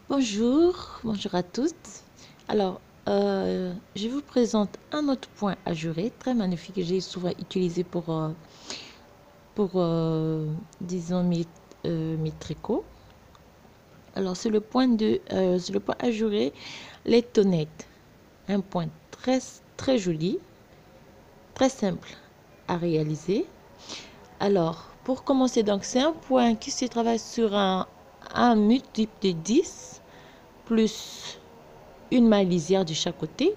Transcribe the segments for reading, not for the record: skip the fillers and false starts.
Bonjour à tous. Alors, je vous présente un autre point ajouré, très magnifique, que j'ai souvent utilisé pour disons, mes tricots. Alors, c'est le point ajouré, les tonnettes. Un point très joli, très simple à réaliser. Alors, pour commencer, donc, c'est un point qui se travaille sur un multiple de 10 plus une maille lisière de chaque côté.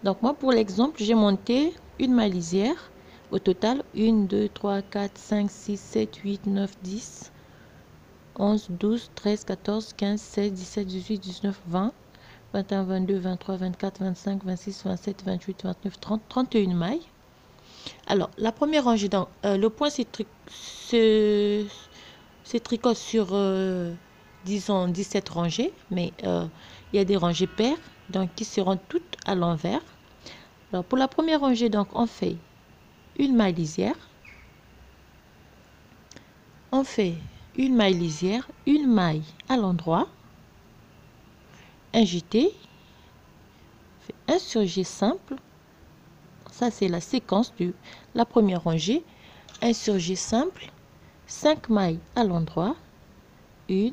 Donc moi pour l'exemple, j'ai monté une maille lisière. Au total, 1, 2, 3, 4, 5, 6, 7, 8, 9, 10, 11, 12, 13, 14, 15, 16, 17, 18, 19, 20, 21, 22, 23, 24, 25, 26, 27, 28, 29, 30, 31 mailles. Alors, la première rangée, donc, le point se tricote sur, disons, 17 rangées, mais il y a des rangées paires, donc qui seront toutes à l'envers. Alors, pour la première rangée, donc, on fait une maille lisière. On fait une maille lisière, une maille à l'endroit, un jeté, un surjet simple. Ça, c'est la séquence de la première rangée. Un surjet simple, 5 mailles à l'endroit, 1,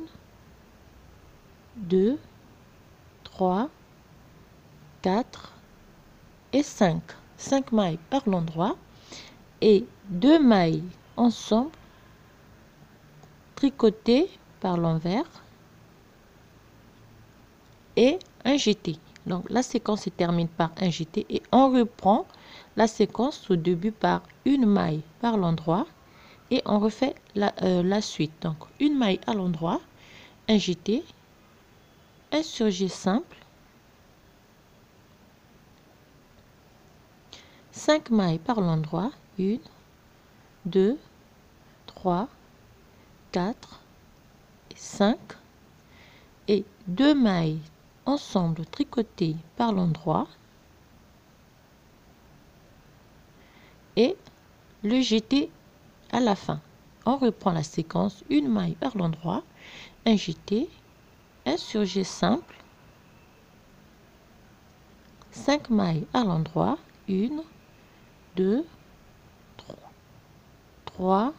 2, 3, 4 et 5. 5 mailles par l'endroit et 2 mailles ensemble tricotées par l'envers et un jeté. Donc la séquence se termine par un jeté et on reprend la séquence au début par une maille par l'endroit et on refait la suite. Donc une maille à l'endroit, un jeté, un surjet simple, 5 mailles par l'endroit, 1, 2, 3, 4 et 5 et 2 mailles ensemble tricotées par l'endroit et le jeté à la fin. On reprend la séquence, une maille par l'endroit, un jeté, un surjet simple, 5 mailles à l'endroit, 1, 2, 3,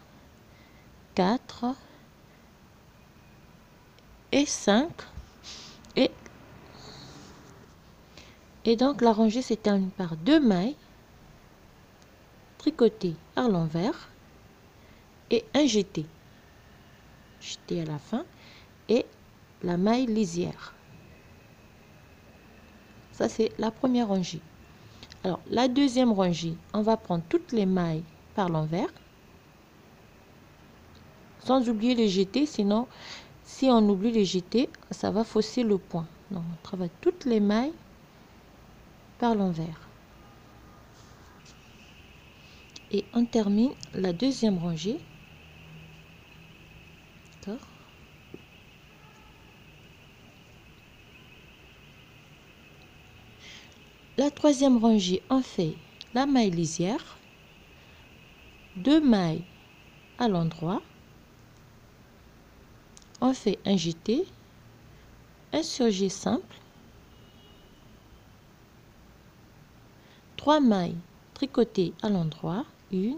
4 et 5 et donc la rangée se termine par 2 mailles tricotées à l'envers et un jeté à la fin et la maille lisière. Ça c'est la première rangée. Alors la deuxième rangée, on va prendre toutes les mailles par l'envers sans oublier les jetés, sinon si on oublie les jetés, ça va fausser le point. Donc on travaille toutes les mailles par l'envers et on termine la deuxième rangée. D'accord. La troisième rangée, on fait la maille lisière, 2 mailles à l'endroit, on fait un jeté, un surjet simple, 3 mailles tricotées à l'endroit, 1,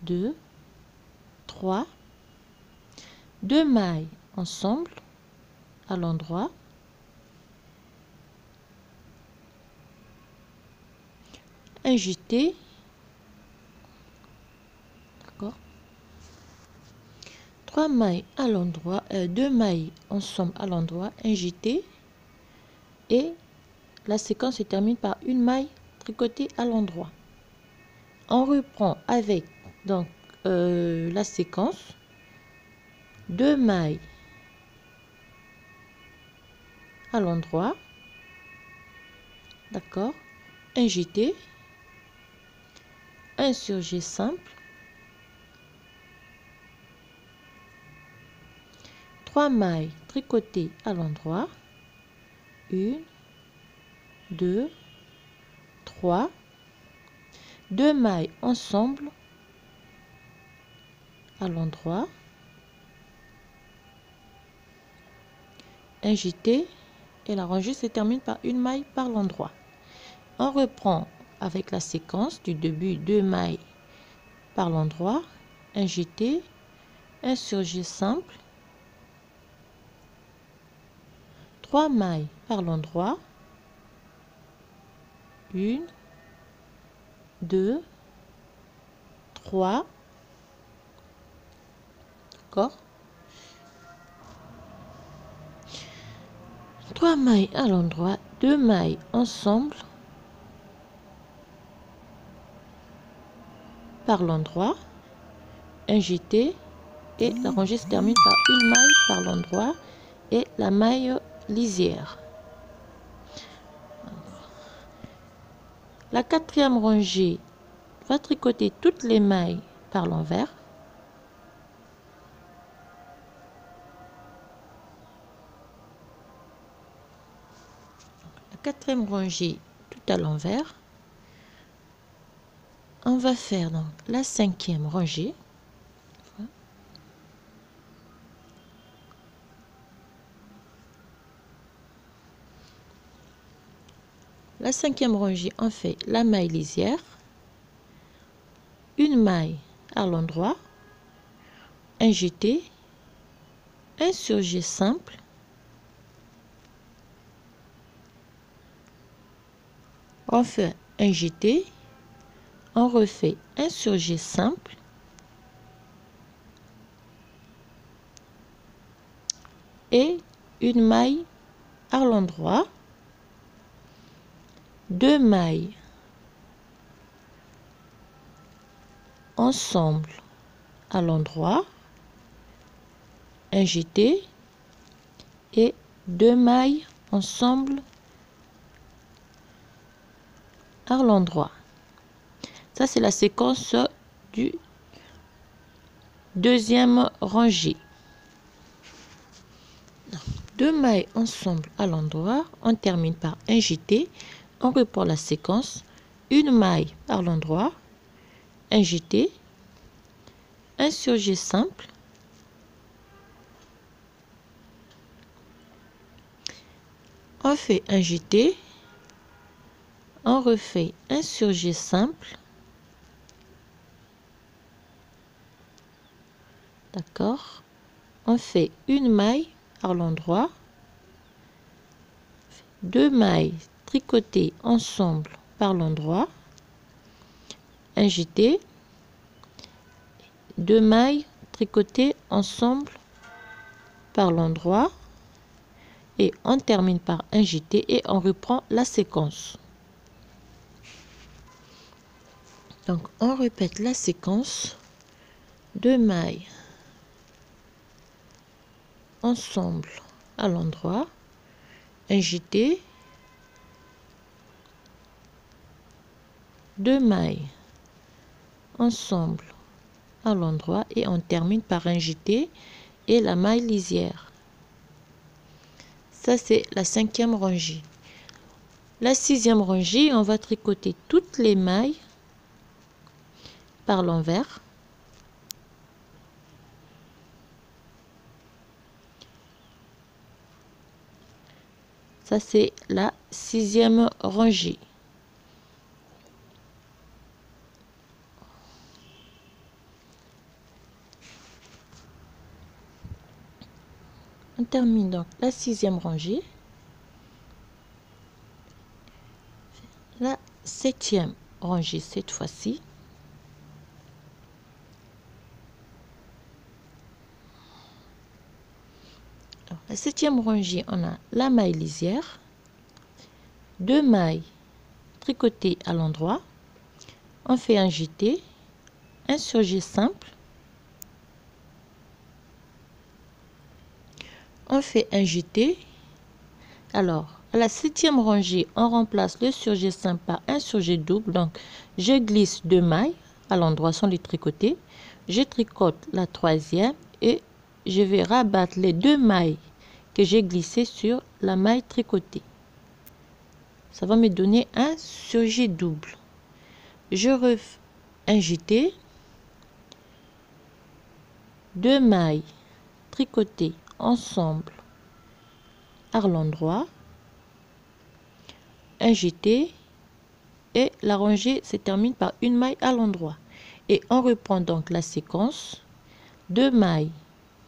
2, 3, 2 mailles ensemble à l'endroit, un jeté, d'accord, 3 mailles à l'endroit, 2 mailles ensemble à l'endroit, un jeté et la séquence se termine par une maille tricotée à l'endroit. On reprend avec donc la séquence, 2 mailles à l'endroit, d'accord, un jeté, un surjet simple, 3 mailles tricotées à l'endroit, 1, 2, 3, 2 mailles ensemble à l'endroit, un jeté et la rangée se termine par une maille par l'endroit. On reprend avec la séquence du début, 2 mailles par l'endroit, un jeté, un surjet simple, 3 mailles par l'endroit, 1, 2, 3, d'accord, 3 mailles à l'endroit, 2 mailles ensemble par l'endroit, un jeté et la rangée se termine par une maille par l'endroit et la maille lisière. La quatrième rangée va tricoter toutes les mailles par l'envers. La quatrième rangée tout à l'envers. On va faire donc la cinquième rangée. La cinquième rangée, on fait la maille lisière, une maille à l'endroit, un jeté, un surjet simple, on fait un jeté, on refait un surjet simple, et une maille à l'endroit, 2 mailles ensemble à l'endroit, un jeté et 2 mailles ensemble à l'endroit. Ça, c'est la séquence du deuxième rangée. 2 mailles ensemble à l'endroit, on termine par un jeté, on reprend la séquence, une maille par l'endroit, un jeté, un surjet simple, on fait un jeté, on refait un surjet simple, d'accord, on fait une maille par l'endroit, 2 mailles tricotées ensemble par l'endroit, un jeté, 2 mailles tricotées ensemble par l'endroit et on termine par un jeté et on reprend la séquence. Donc on répète la séquence, 2 mailles ensemble à l'endroit, un jeté, 2 mailles ensemble à l'endroit et on termine par un jeté et la maille lisière. Ça, c'est la cinquième rangée. La sixième rangée, on va tricoter toutes les mailles par l'envers. Ça, c'est la sixième rangée. On termine donc la sixième rangée. La septième rangée cette fois-ci. La septième rangée, on a la maille lisière, 2 mailles tricotées à l'endroit, on fait un jeté, un surjet simple, on fait un jeté. Alors, à la septième rangée, on remplace le surjet simple par un surjet double. Donc, je glisse 2 mailles à l'endroit sans les tricoter. Je tricote la troisième et je vais rabattre les 2 mailles que j'ai glissées sur la maille tricotée. Ça va me donner un surjet double. Je refais un jeté, 2 mailles tricotées ensemble à l'endroit, un jeté et la rangée se termine par une maille à l'endroit. Et on reprend donc la séquence, 2 mailles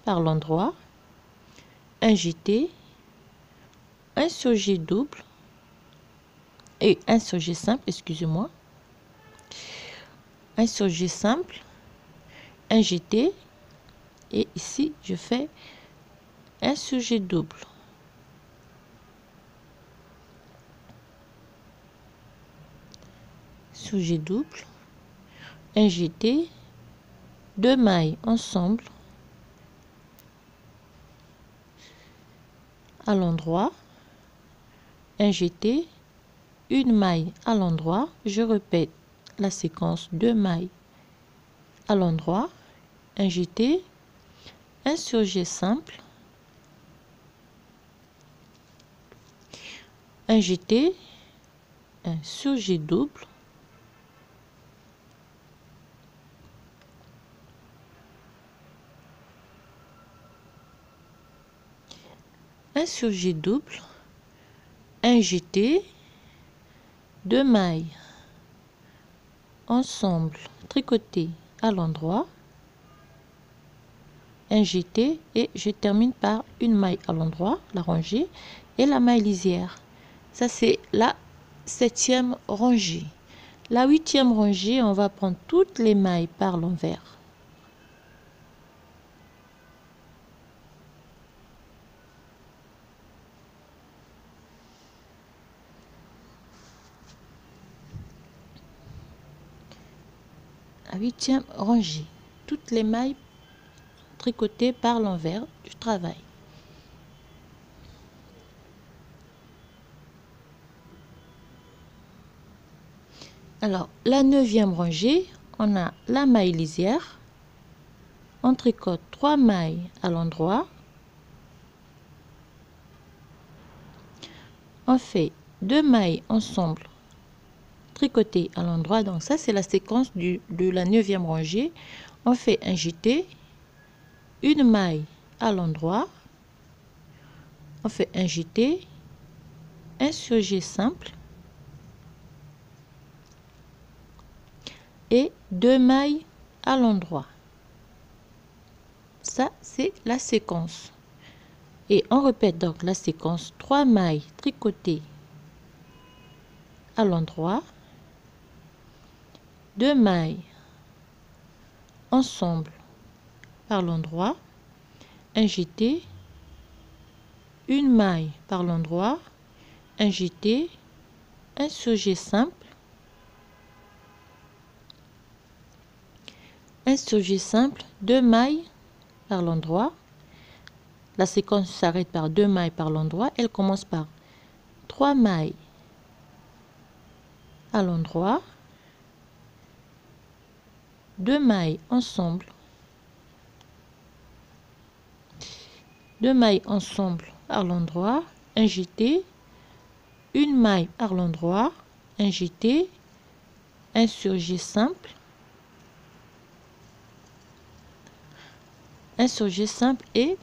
par l'endroit, un jeté, un surjet double et un surjet simple, excusez-moi, un surjet simple, un jeté et ici je fais un surjet double. Surjet double, un jeté, 2 mailles ensemble à l'endroit, un jeté, une maille à l'endroit, je répète la séquence, 2 mailles à l'endroit, un jeté, un surjet simple, un jeté, un surjet double, un surjet double, un jeté, 2 mailles ensemble tricoté à l'endroit, un jeté et je termine par une maille à l'endroit, la rangée et la maille lisière. Ça c'est la 7e rangée. La 8e rangée, on va prendre toutes les mailles par l'envers. La 8e rangée, toutes les mailles tricotées par l'envers du travail. Alors, la 9e rangée, on a la maille lisière. On tricote 3 mailles à l'endroit. On fait 2 mailles ensemble tricotées à l'endroit. Donc ça, c'est la séquence de la 9e rangée. On fait un jeté, une maille à l'endroit. On fait un jeté, un surjet simple et 2 mailles à l'endroit. Ça, c'est la séquence. Et on répète donc la séquence, 3 mailles tricotées à l'endroit, 2 mailles ensemble par l'endroit, un jeté, une maille par l'endroit, un jeté, un surjet simple, un surjet simple, 2 mailles par l'endroit. La séquence s'arrête par 2 mailles par l'endroit. Elle commence par 3 mailles à l'endroit, 2 mailles ensemble, 2 mailles ensemble à l'endroit, un jeté, une maille à l'endroit, un jeté, un surjet simple, un surjet simple et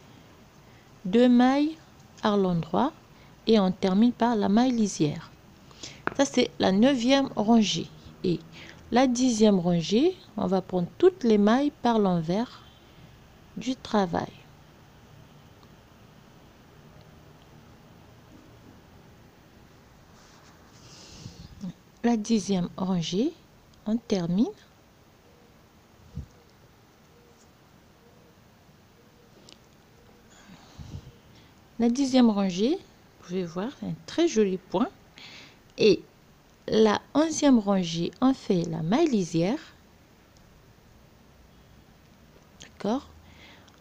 2 mailles à l'endroit et on termine par la maille lisière. Ça c'est la 9e rangée. Et la 10e rangée, on va prendre toutes les mailles par l'envers du travail. La 10e rangée, on termine. La 10e rangée, vous pouvez voir, un très joli point. Et la 11e rangée, on fait la maille lisière. D'accord?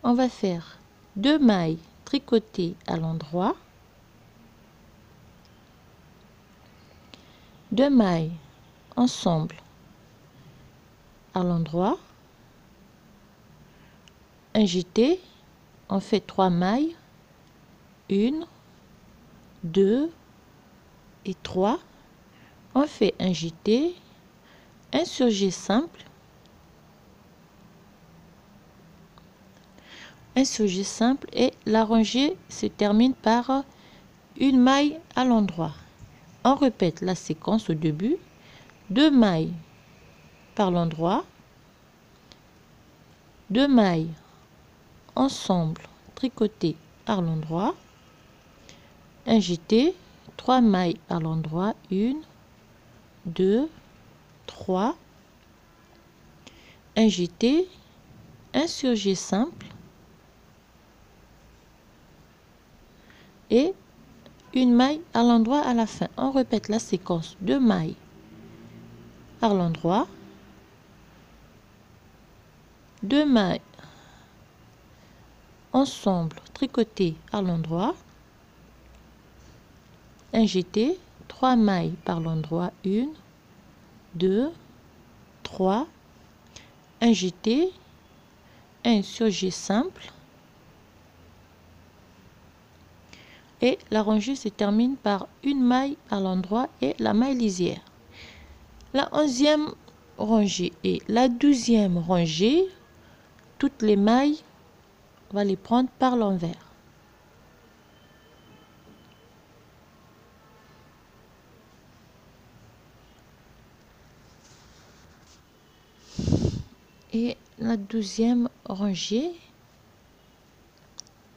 On va faire 2 mailles tricotées à l'endroit, 2 mailles ensemble à l'endroit, un jeté, on fait 3 mailles, 1, 2 et 3, on fait un jeté, un surjet simple, un surjet simple et la rangée se termine par une maille à l'endroit. On répète la séquence au début. 2 mailles par l'endroit, 2 mailles ensemble tricotées par l'endroit, un jeté, 3 mailles à l'endroit, 1, 2, 3, un jeté, un surjet simple et une maille à l'endroit à la fin. On répète la séquence 2 mailles par l'endroit, 2 mailles ensemble tricotées à l'endroit, un jeté, 3 mailles par l'endroit, 1, 2, 3, un jeté, un surjet simple et la rangée se termine par une maille à l'endroit et la maille lisière. La 11e rangée et la 12e rangée, toutes les mailles, on va les prendre par l'envers. Et la 12e rangée,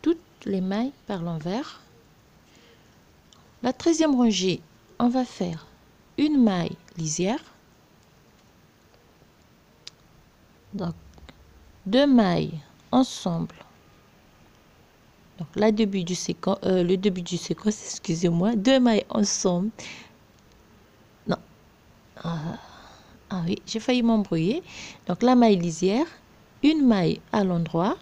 toutes les mailles par l'envers. La 13e rangée, on va faire une maille lisière. Donc, 2 mailles ensemble. Donc, le début du séquence, excusez-moi, 2 mailles ensemble. Non. Ah oui, j'ai failli m'embrouiller. Donc, la maille lisière, une maille à l'endroit,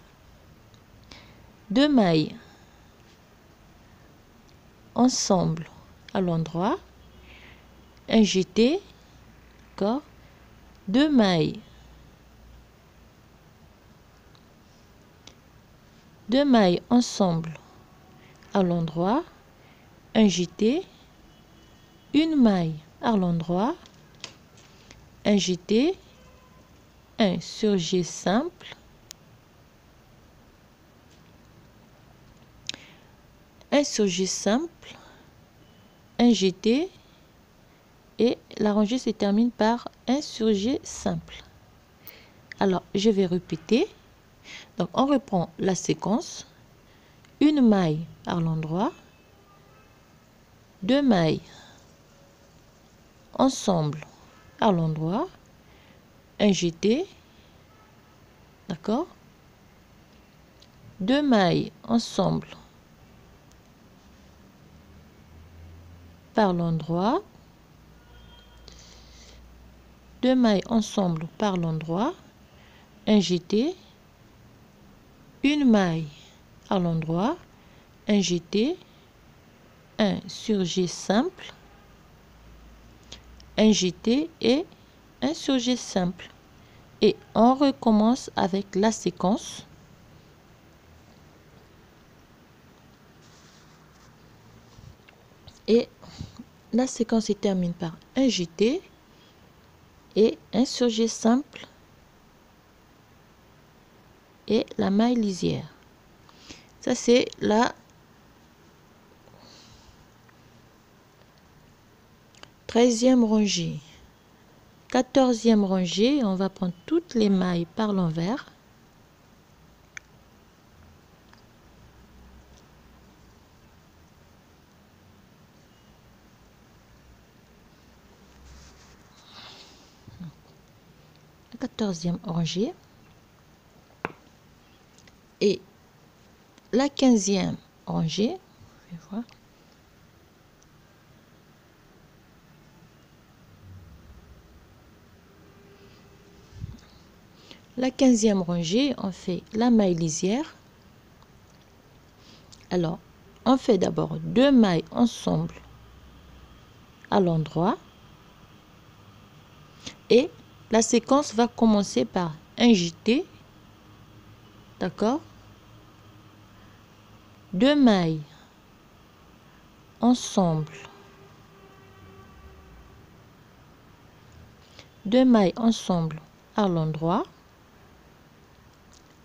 2 mailles ensemble à l'endroit, un jeté, d'accord, 2 mailles, 2 mailles ensemble à l'endroit, un jeté, une maille à l'endroit, un jeté, un surjet simple, un surjet simple, un jeté et la rangée se termine par un surjet simple. Alors, je vais répéter. Donc, on reprend la séquence. Une maille par l'endroit, 2 mailles ensemble à l'endroit, un jeté, d'accord, 2 mailles ensemble par l'endroit, 2 mailles ensemble par l'endroit, un jeté, une maille à l'endroit, un jeté, un surjet simple, un jeté et un surjet simple. Et on recommence avec la séquence. Et la séquence se termine par un jeté et un surjet simple et la maille lisière. Ça, c'est la 13e rangée. 14e rangée, on va prendre toutes les mailles par l'envers. La 14e rangée. Et la 15e rangée, je vais voir. La 15e rangée, on fait la maille lisière. Alors, on fait d'abord 2 mailles ensemble à l'endroit. Et la séquence va commencer par un jeté. D'accord? 2 mailles ensemble. 2 mailles ensemble à l'endroit.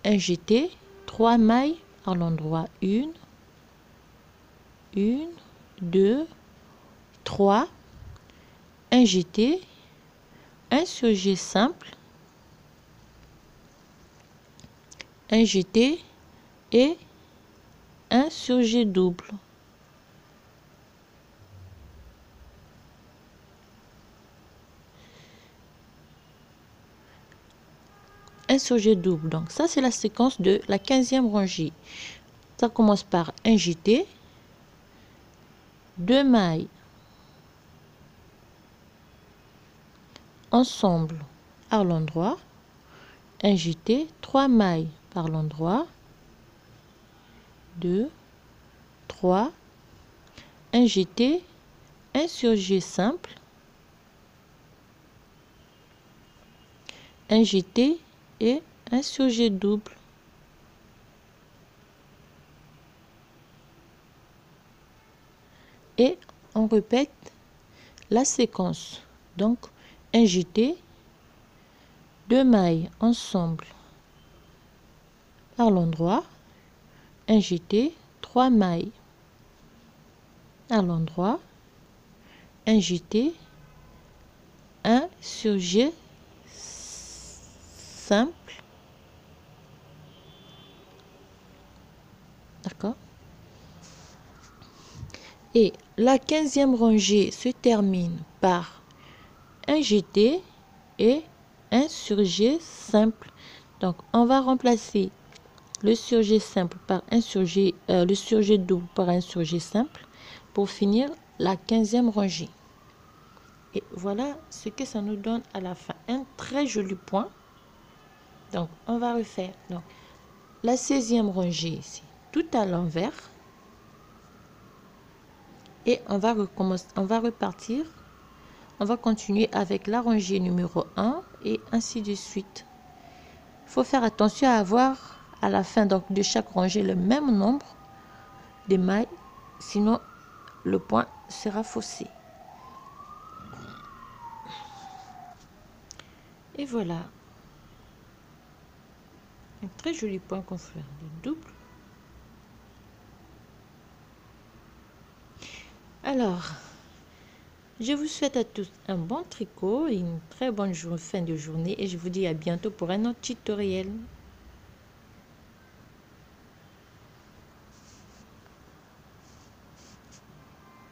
Un jeté, 3 mailles à l'endroit, 1, 1, 2, 3, un jeté, un surjet simple, un jeté et un surjet double. Un surjet double. Donc ça, c'est la séquence de la 15e rangée. Ça commence par un jeté, 2 mailles ensemble à l'endroit, un jeté, 3 mailles par l'endroit, 2, 3, un jeté, un surjet simple, un jeté et un surjet double. Et on répète la séquence. Donc, un jeté, 2 mailles ensemble par l'endroit, un jeté, 3 mailles à l'endroit, un jeté, un surjet simple, d'accord, et la 15e rangée se termine par un jeté et un surjet simple. Donc on va remplacer le surjet simple par un surjet, le surjet double par un surjet simple pour finir la 15e rangée. Et voilà ce que ça nous donne à la fin, un très joli point. Donc on va refaire donc la 16e rangée ici, tout à l'envers, et on va recommencer, on va repartir, on va continuer avec la rangée numéro 1 et ainsi de suite. Il faut faire attention à avoir à la fin donc de chaque rangée le même nombre de mailles, sinon le point sera faussé. Et voilà, un très joli point qu'on fait de double. Alors, je vous souhaite à tous un bon tricot et une très bonne fin de journée et je vous dis à bientôt pour un autre tutoriel.